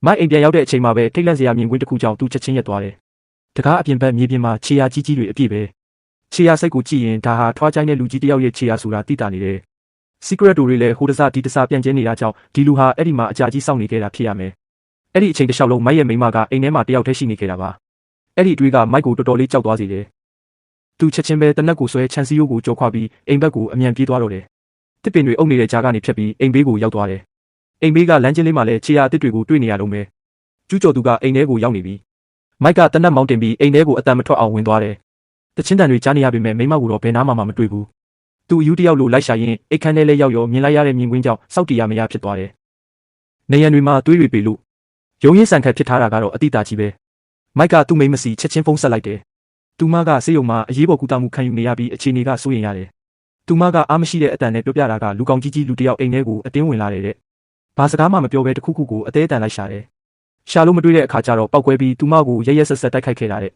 မိုက်အိမ်ပြန်ရောက်တဲ့အချိန်မှာပဲထိတ်လန့်စရာမြင်ကွင်းတစ်ခုကြောင့်သူချက်ချင်းရက်သွားတယ်တကားအပြင်ဘက်မြေပြင်မှာခြေရာကြီးကြီးတွေအပြည့်ပဲခြေရာစိတ်ကိုကြည့်ရင်ဒါဟာထွားချိုင်းတဲ့လူကြီးတစ်ယောက်ရဲ့ခြေရာဆိုတာသိတာနေတယ် secret တွေလည်းဟိုတစဒီတစပြန်ကျဲနေတာကြောင့်ဒီလူဟာအဲ့ဒီမှာအကြာကြီးစောင့်နေခဲ့တာဖြစ်ရမယ်အဲ့ဒီအချိန်တစ်လျှောက်လုံးမိုက်ရဲ့မိမကအိမ်ထဲမှာတယောက်တည်းရှိနေခဲ့တာပါအဲ့ဒီအတွေ့ကမိုက်ကိုတော်တော်လေးကြောက်သွားစေတယ်သူချက်ချင်းပဲတနက်ကိုဆွဲချန်စီယိုကိုကြောခွာပြီးအိမ်ဘက်ကိုအမြန်ပြေးသွားတော့တယ်တစ်ပင်တွေအုပ်နေတဲ့ကြားကနေဖြတ်ပြီးအိမ်ဘေးကိုရောက်သွားတယ်အိမ်ဘေးကလမ်းကျင်းလေးမှာလည်းခြေရာအစ်တွေကိုတွေ့နေရတော့မယ်ကျူးကျော်သူကအိမ်ထဲကိုရောက်နေပြီမိုက်ကတနက်မောင်းတင်ပြီးအိမ်ထဲကိုအတန်မထွက်အောင်ဝင်သွားတယ်တချင်းတန်တွေကြားနေရပေမဲ့မိမကိုတော့ဘယ်နားမှမတွေ့ဘူးသူအယူတယောက်လိုလိုက်ရှာရင်းအိတ်ခမ်းထဲလဲရောက်ရောမြင်လိုက်ရတဲ့မြင်ကွင်းကြောင့်စောက်တီရမရဖြစ်သွားတယ်နေရန်တွေမှာသွေးတွေပေလို့ရုံရင်းဆန်ခတ်ဖြစ်ထားတာကတော့အတိအတာကြီးပဲမိုက်ကသူ့မိမစီချက်ချင်းဖုန်းဆက်လိုက်တယ်သူမကဆေးရုံမှာအရေးပေါ်ကုသမှုခံယူနေရပြီးအခြေအနေကစိုးရိမ်ရတယ်သူမကအားမရှိတဲ့အတန်နဲ့ပြောပြတာကလူကောင်ကြီးကြီးလူတယောက်အိမ်ထဲကိုအတင်းဝင်လာတယ်တဲ့ဘာစကားမှမပြောဘဲတခုခုကိုအသေးအတန်လိုက်ရှာတယ်ရှာလို့မတွေ့တဲ့အခါကျတော့ပောက်ကွဲပြီးသူမကိုရဲရဲဆက်ဆက်တိုက်ခိုက်ခဲ့တာတဲ့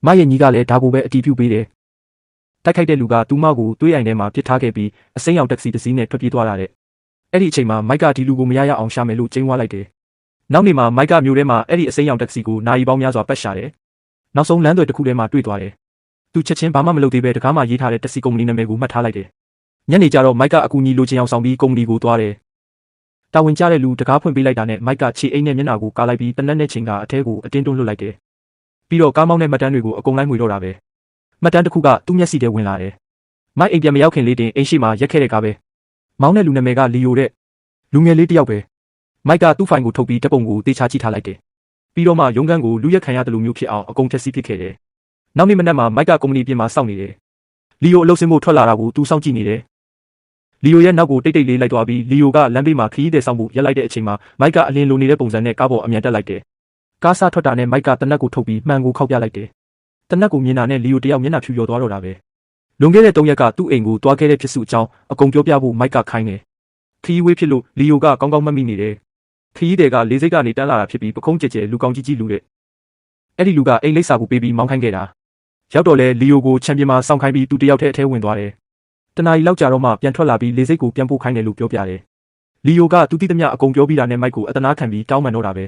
မရဲ့ညီကလည်းဒါကိုပဲအတီးပြုတ်ပေးတယ်တိုက်ခိုက်တဲ့လူကသူမကိုသွေးအိမ်ထဲမှာပစ်ထားခဲ့ပြီးအစိမ်းရောင်တက္ကစီတစ်စီးနဲ့ထွက်ပြေးသွားတာတဲ့အဲ့ဒီအချိန်မှာမိုက်ကဒီလူကိုမရရအောင်ရှာမယ်လို့ကျင်းဝါလိုက်တယ်နောက်နေ့မှာမိုက်ကမြို့ထဲမှာအဲ့ဒီအစိမ်းရောင်တက္ကစီကိုနာရီပေါင်းများစွာပတ်ရှာတယ်နောက်ဆုံးလမ်းသွယ်တစ်ခုထဲမှာတွေ့သွားတယ်သူချက်ချင်းဘာမှမလုပ်သေးပဲတကားမှရေးထားတဲ့တက္ကစီကုမ္ပဏီနာမည်ကိုမှတ်ထားလိုက်တယ်ညနေကျတော့မိုက်ကအကူအညီလိုချင်အောင်ဆောင်ပြီးကုမ္ပဏီကိုသွားတယ်တာဝန်ကျတဲ့လူတကားဖွင့်ပေးလိုက်တာနဲ့မိုက်ကခြေအိမ်နဲ့မျက်နှာကိုကာလိုက်ပြီးတနက်နဲ့ချိန်ကအထဲကိုအတင်းတွန်းလွတ်လိုက်တယ်ပြီးတော့ကားမောင်းတဲ့မှတ်တမ်းတွေကိုအကုန်လိုက်မှွေတော့တာပဲမှတ်တမ်းတစ်ခုကသူ့မျက်စိထဲဝင်လာတယ်မိုက်အိမ်ပြန်မရောက်ခင်လေးတင်အိမ်ရှိမှာရက်ခဲ့တဲ့ကားပဲမောင်းတဲ့လူနာမည်ကလီယိုတဲ့လူငယ်လေးတစ်ယောက်ပဲမိုက်ကသူ့ဖိုင်ကိုထုတ်ပြီးဓာတ်ပုံကိုတေချာကြည့်ထားလိုက်တယ်ပြီးတော့မှရုံးခန်းကိုလူရက်ခံရတယ်လို့မျိုးဖြစ်အောင်အကုန်ဖျက်ဆီးပစ်ခဲ့တယ်နောက်နေ့မနက်မှာမိုက်ကကုမ္ပဏီပြင်မှာစောင့်နေတယ်လီယိုအလုပ်ဆင်းဖို့ထွက်လာတာကိုသူစောင့်ကြည့်နေတယ်လီယိုရဲ့နောက်ကိုတိတ်တိတ်လေးလိုက်သွားပြီးလီယိုကလမ်းဘေးမှာခရီးသည်ဆောင်ဖို့ရက်လိုက်တဲ့အချိန်မှာမိုက်က အလင်းလိုနေတဲ့ပုံစံနဲ့ကားပေါ်အမြန်တက်လိုက်တယ်ကားစားထွက်တာနဲ့မိုက်ကတနက်ကိုထုတ်ပြီးမှန်ကိုခောက်ပြလိုက်တယ်တနက်ကိုမြင်တာနဲ့လီယိုတယောက်မျက်နှာဖြူလျော်သွားတော့တာပဲလွန်ခဲ့တဲ့3ရက်ကသူ့အိမ်ကိုတွားခဲ့တဲ့ဖြစ်စုအကြောင်းအကုန်ပြောပြဖို့မိုက်ကခိုင်းတယ်ခရီးဝေးဖြစ်လို့လီယိုကကောင်းကောင်းမှတ်မိနေတယ်ခရီးသည်ကလေးစိတ်ကနေတန်းလာတာဖြစ်ပြီးပခုံးကျဲကျဲလူကောင်းကြီးကြီးလူတဲ့အဲ့ဒီလူကအိမ်လိပ်စာကိုပေးပြီးမောင်းခိုင်းခဲ့တာရောက်တော့လဲလီယိုကိုချန်ပီယံမှာစောင့်ခိုင်းပြီးသူတယောက်တည်းအထဲဝင်သွားတယ်တနားရီလောက်ကြာတော့မှပြန်ထွက်လာပြီးလေစိတ်ကိုပြန်ပို့ခိုင်းတယ်လို့ပြောပြတယ်လီယိုကသူတိသမျှအကုန်ပြောပြီးတာနဲ့မိုက်ကိုအတနာခံပြီးတောင်းပန်တော့တာပဲ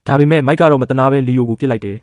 ဒါပေမဲ့မိုက်ကတော့မတနာပဲလီယိုကိုပြစ်လိုက်တယ်